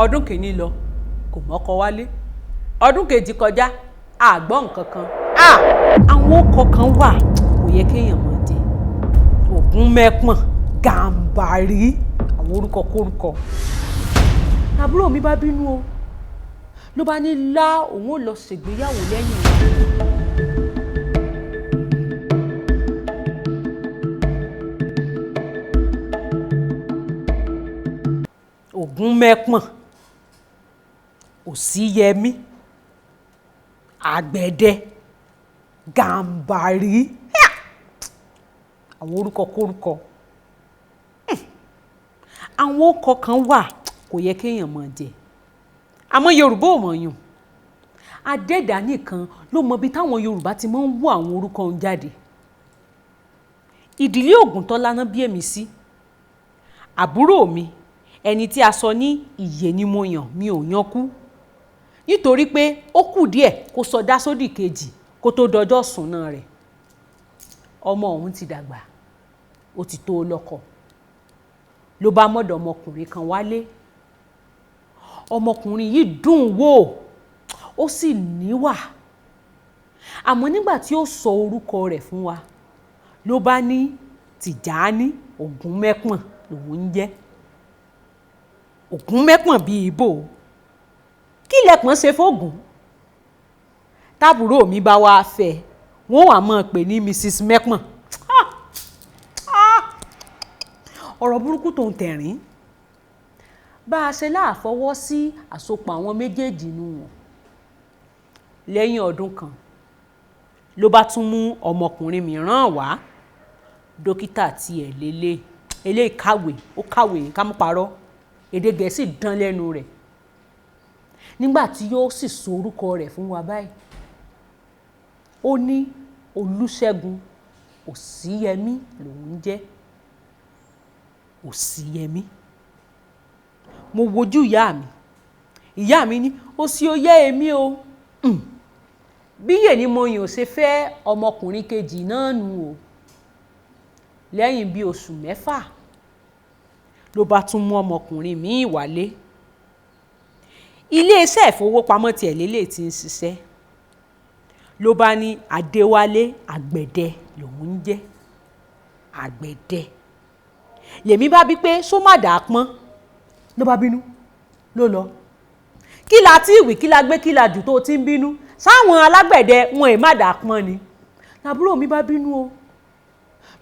ọdún kìíní lọ kò mọ́kọ wálé, ọdún kejì kọjá àgbọ́ nǹkan kan. Àwọn ọkọ̀ kan wà kò yẹ kéèyàn máa jẹ. Ògún mẹ́pọ̀n, Gàǹbàrí, àwọn orúkọ kórúkọ. Àbúrò mi bá bínú o, ló bá ní lá òun ò lọ ṣègbéyàwó lẹ́yìn wa. Ògún mẹ́pọ̀n, Òsíyẹmí, Àgbẹ̀dẹ, Gàǹbàrí, àwọn orúkọ kórúkọ. Àwọn ọkọ̀ kan wà kò yẹ kéèyàn máa jẹ. Àmọ́ Yorùbá ò mọ̀yàn. Adẹ́dàá nìkan ló mọ ibi táwọn Yorùbá ti máa ń wú àwọn orúkọ ń jáde. Ìdílé Ògúntọ́lá náà bí èmi sí. Àbúrò mi, ẹni tí a sọ ní ìyè ni mo yàn, mi ò yan kú. Nítorí pé ó kù díẹ̀ kó sọdá sódì kejì kó tó dọjọ́ sùnná rẹ̀. Ọmọ òun ti dàgbà, ó ti tó lọ́kọ. Ló bá mọ̀dọ̀ ọmọkùnrin kan wálé. Ọmọkùnrin yìí dùn wò, ó sì níwà. Àmọ́ nígbà tí ó sọ orúkọ rẹ̀ fún wa, ló bá ní Tìjání Ògún mẹ́pọ̀n lòun ń jẹ́. Ògún mẹ́pọ̀n bíi ibo. Kí lẹ̀pọ̀n ṣe fógún? Tábùrò mi bá wá fẹ́, wọ́n wá máa pè ní Mrs. Mẹ́pọ̀n. Ọ̀rọ̀ burúkú tó ń tẹ̀rín. Bá a ṣe láàfọwọ́ sí àsopọ̀ àwọn méjèèjì nù wọ́n. Lẹ́yìn ọdún kan, ló bá tún mú ọmọkùnrin mìíràn wá. Dókítà tiẹ̀ lélẹ̀, eléyìí kàwé, ó kàwé ká mú parọ́. Èdè Gẹ̀ẹ́sì dán lẹ́nu rẹ̀. Nígbà tí yóò sì sọ orúkọ rẹ̀ fún wa báyìí, ó ní Olúṣẹ́gun Òsíyẹmí lòun jẹ́. Òsíyẹmí. Mo wojú ìyá mi. Ìyá mi ní òsì ó yẹ èmi o. Bíyè ni mo yàn ṣe fẹ́ ọmọkùnrin kejì náà nù o. Lẹ́yìn bí oṣù 6 ló bá tún mú ọmọkùnrin míì wálé. Ilé-iṣẹ́ ìfowópamọ́ tiẹ̀ lélẹ̀ tí ń ṣiṣẹ́. Ló bá ní Adéwálé Àgbẹ̀dẹ lòun ń jẹ́. Àgbẹ̀dẹ. Lèmi bá bí pé só má dàá pọ́n. Ló bá bínú ló lọ. Kí la tí ìwì kí la gbé kí la jù tó ti ń bínú? Sáwọn alágbẹ̀dẹ wọn è má dàá pọ́n ni. Àbúrò mi bá bínú o.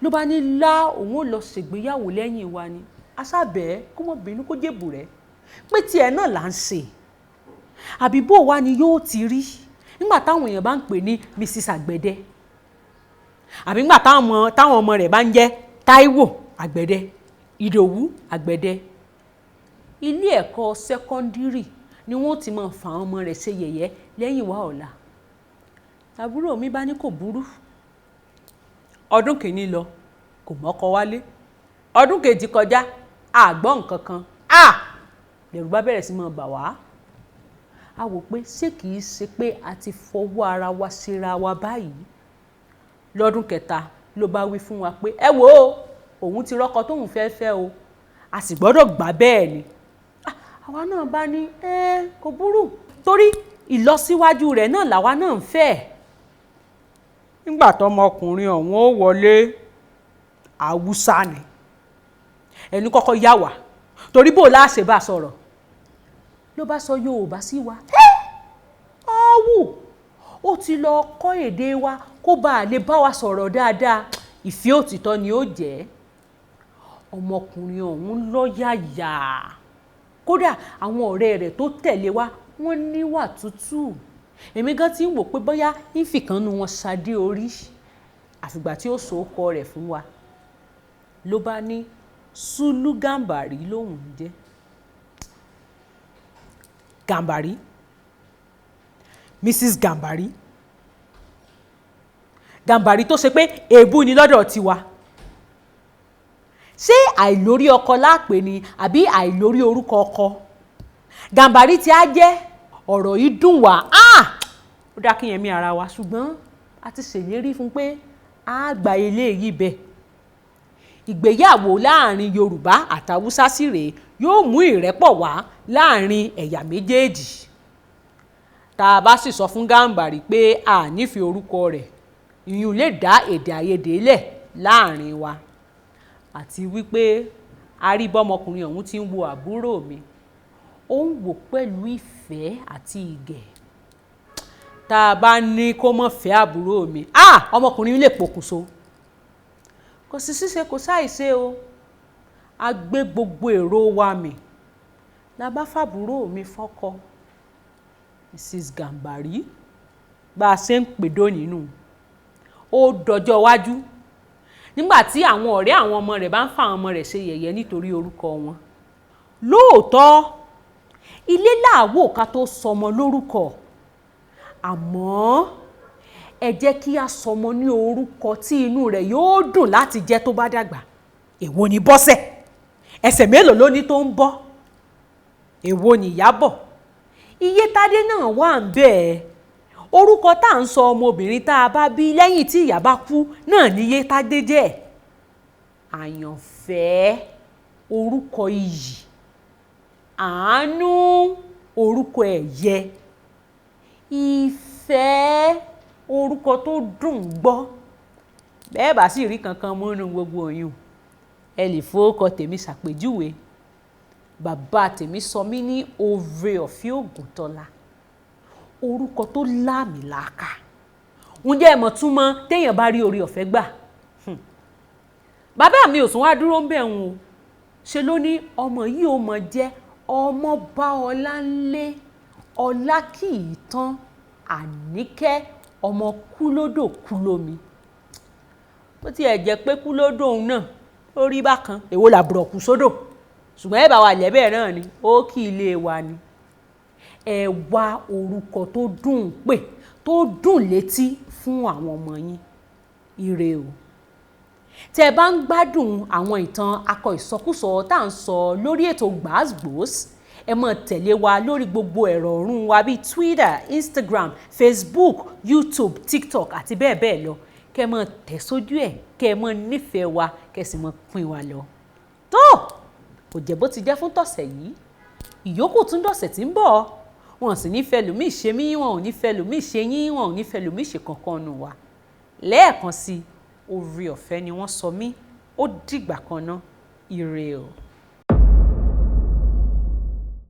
Ló bá ní lá òun ò lọ ṣègbéyàwó lẹ́yìn wa ni. Aṣábẹ̀ẹ́ kó mọ̀ bínú kó jèbù rẹ̀. Pé tiẹ̀ náà là ń ṣe. Àbí bó wá ni yóò ti rí nígbà táwọn èèyàn bá ń pè ní Mrs. Àgbẹ̀dẹ. Àbí nígbà táwọn ọmọ rẹ̀ bá ń jẹ́ Táíwò Àgbẹ̀dẹ, Ìdòwú Àgbẹ̀dẹ. Ilé ẹ̀kọ́ sẹ́kọ́ndírì ni wọ́n ti máa fa àwọn ọmọ rẹ̀ ṣe yẹ̀yẹ́ lẹ́yìn wá ọ̀la. Àbúrò mi bá ní kò burú. Ọdún kìíní lọ kò mọ́kọ wálé, ọdún kejì kọjá àgbọ́ nǹkan kan. Lẹ̀rù bá bẹ̀rẹ̀ sí máa bà wá. A wò pé ṣé kìí ṣe pé a ti fọwọ́ ara wa ṣera wa báyìí. Lọ́dún kẹta ló bá wí fún wa pé ẹ wò ó, òun ti rọ́kọ tóun fẹ́ fẹ́ o, a sì gbọ́dọ̀ gbà bẹ́ẹ̀ ni. Àwa náà bá ní kò burú, torí ìlọsíwájú rẹ̀ náà làwa náà ń fẹ́. Nígbà tọmọkùnrin ọ̀hún ó wọlé, Haúsá ni. Ẹni kọ́kọ́ yà wá, torí bó láṣẹ bá sọ̀rọ̀. Ló bá sọ Yorùbá sí wa. Ọ̀wù, ó ti lọ kọ́ èdè wa kó bá lè bá wa sọ̀rọ̀ dáadáa. Ìfẹ́ òtítọ́ ni ó jẹ́. Ọmọkùnrin ọ̀hún lọ́yàyà. Kódà àwọn ọ̀rẹ́ rẹ̀ tó tẹ̀lé wa wọ́n níwà tútù. Èmi gan ti ń wò pé bóyá ìfìkànnù wọn ṣadé orí. Àfìgbà tí ó sọ ọkọ rẹ̀ fún wa, ló bá ní Sùlù Gàǹbàrí lòun jẹ́. Gàǹbàrí, Mrs. Gàǹbàrí. Gàǹbàrí tó ṣe pé èébú ni lọ́dọ̀ tiwa. Ṣé àìlórí ọkọ láàpè ni àbí àìlórí orúkọ ọkọ? Gàǹbàrí tí a jẹ́ ọ̀rọ̀ yìí dùn wá. Ó dá kí yẹn mí ara wa, ṣùgbọ́n a ti ṣèlérí fún pé a gba ilé yìí bẹ́ẹ̀. Ìgbéyàwó láàrin Yorùbá àtàwùsá sì rèé yóò mú ìrẹ́pọ̀ wá láàrin ẹ̀yà méjèèjì. Tá a bá sì sọ fún Gàmbàrí pé a nífẹ̀ẹ́ orúkọ rẹ̀, ìyún lè dá èdè àìyedè lẹ̀ láàrin wa. Àti wípé a rí bọ́mọkùnrin ọ̀hún tí ń wo àbúrò mi, ó ń wò pẹ̀lú ìfẹ́ àti ìgẹ̀. Tá a bá ní kó má fẹ́ àbúrò mi, ọmọkùnrin lè pokùnso. Kò sí ṣíṣe kò sáìṣe o. A gbé gbogbo èrò wa mì, la bá fàbúrò mi fọ́kọ. Mrs. Gàmbàrí bá a ṣe ń pèdó nínú. Ó dọjọ́ iwájú nígbà tí àwọn ọ̀rẹ́ àwọn ọmọ rẹ̀ bá ń fa àwọn ọmọ rẹ̀ ṣe yẹ̀yẹ́ nítorí orúkọ wọn. Lóòótọ́ ilé làwò ká tó sọmọ lórúkọ, àmọ́ ẹ jẹ́ kí a sọmọ ní orúkọ tí inú rẹ̀ yóò dùn láti jẹ́ tó bá dàgbà. Èwo ni Bọ́sẹ̀? Ẹsẹ̀ mélòó ló ní tó ń bọ́? Èwo ni Ìyábọ̀? Iyétádé náà wà ń bẹ́ẹ̀. Orúkọ tá à ń sọ ọmọbìnrin tá a bá bí lẹ́yìn tí ìyá bá kú náà ni Iyétádé jẹ́. Àyànfẹ́, orúkọ iyì. Àánú, orúkọ ẹ̀yẹ. Ìfẹ́, orúkọ tó dùn gbọ́. Bẹ́ẹ̀ bá sì rí kankan mú nínú gbogbo oyún, ẹ lè fowókọ tèmi ṣàpèjúwe. Bàbá tèmi sọ mí ní Oore-ọ̀fẹ́ Ògùntọ́lá, orúkọ tó láàmìlàaka. Ǹjẹ́ ẹ mọ̀ túmọ̀ téèyàn bá rí oore ọ̀fẹ́ gbà? Bàbá mi ò tún wá dúró ń bẹ̀ wọn o. Ṣe ló ní ọmọ yìí ó mọ̀ jẹ́ ọmọ bá ọlá ńlé, ọlá kì í tán, Àníkẹ́ ọmọ kúlódò kúlómi. Bó tiẹ̀ jẹ́ pé kúlódò òun náà ó rí bákan, èwo làbùrọ̀ kú sódò, ṣùgbọ́n ẹ bá wa lẹ́bẹ̀ẹ́ náà ni, ó kí ilé wa ni. Ẹ wá orúkọ tó dùn pè, tó dùn létí fún àwọn ọmọ yín. Ire o. Tẹ́ bá ń gbádùn àwọn ìtàn akọ ìsọkúsọ tá à ń sọ lórí ètò GbasGbos, ẹ máa tẹ̀lé wa lórí gbogbo ẹ̀rọ ọ̀run wa bíi Twitter, Instagram, Facebook, YouTube, TikTok àti bẹ́ẹ̀ bẹ́ẹ̀ lọ. Kẹ́ máa tẹ̀ sójú ẹ̀, kẹ́ máa nífẹ̀ẹ́ wa, kẹ́ sì máa pín wa lọ. Tó! Kò jẹ́ bó ti jẹ́ fún tọ̀sẹ̀ yìí. Ìyókù tún dọ̀sẹ̀ tí ń bọ̀. Wọn sì ní fẹ́ lòmíì ṣe mí, wọn ò ní fẹ́ lòmíì ṣe yín, wọn ò ní fẹ́ lòmíì ṣe kankan nù wa. Lẹ́ẹ̀kan sí, Oore-ọ̀fẹ́ ni wọ́n sọ mí. Ó dìgbà kan ná. Ire o.